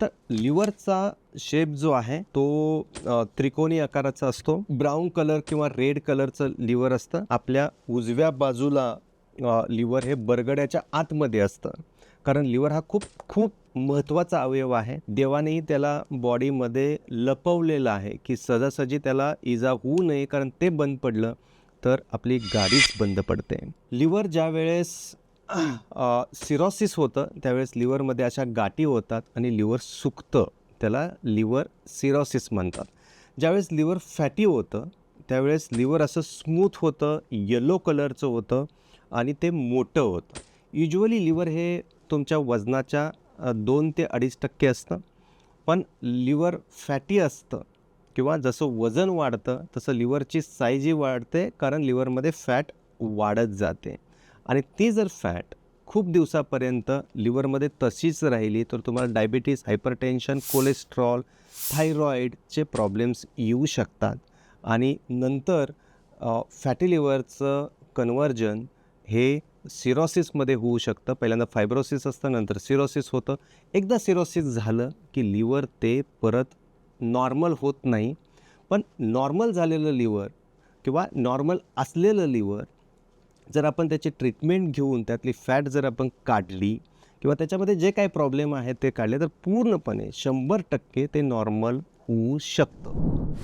तर लिव्हरचा शेप जो आहे तो त्रिकोणी आकाराचा असतो. ब्राऊन कलर किंवा रेड कलरचं लिव्हर असतं. आपल्या उजव्या बाजूला लिव्हर हे बरगड्याच्या आतमध्ये असतं. कारण लिव्हर हा खूप खूप महत्त्वाचा अवयव आहे. देवानेही त्याला बॉडीमध्ये लपवलेलं आहे की सहजासहजी त्याला इजा होऊ नये, कारण ते बंद पडलं तर आपली गाडीच बंद पडते. लिव्हर ज्यावेळेस सिरोसिस होतं त्यावेळेस लिव्हरमध्ये अशा गाठी होतात आणि लिव्हर सुकतं, त्याला लिव्हर सिरोसिस म्हणतात. ज्यावेळेस लिव्हर फॅटी होतं त्यावेळेस लिव्हर असं स्मूथ होतं, येलो कलरचं होतं आणि ते मोठं होतं. युज्युअली लिव्हर हे तुमच्या वजनाच्या 2 ते 2.5% असतं. पण लिव्हर फॅटी असतं किंवा जसं वजन वाढतं तसं लिव्हरची साईजही वाढते, कारण लिव्हरमध्ये फॅट वाढत जाते. आणि ती जर फॅट खूप दिवसापर्यंत लिव्हरमध्ये तशीच राहिली तर तुम्हाला डायबिटीज, हायपरटेन्शन, कोलेस्ट्रॉल, थायरॉईडचे प्रॉब्लेम्स येऊ शकतात. आणि नंतर फॅटी लिव्हरचं कन्व्हर्जन हे सिरोसिसमध्ये होऊ शकतं. पहिल्यांदा फायब्रोसिस असतं, नंतर सिरोसिस होतं. एकदा सिरोसिस झालं की लिव्हर ते परत नॉर्मल होत नाही. पण नॉर्मल झालेलं लिव्हर किंवा नॉर्मल असलेलं लिव्हर जर आपण त्याची ट्रीटमेंट घेऊन त्यातली फॅट जर आपण काढली किंवा त्याच्यामध्ये जे काही प्रॉब्लेम आहेत ते काढले तर पूर्णपणे 100% ते नॉर्मल होऊ शकतं.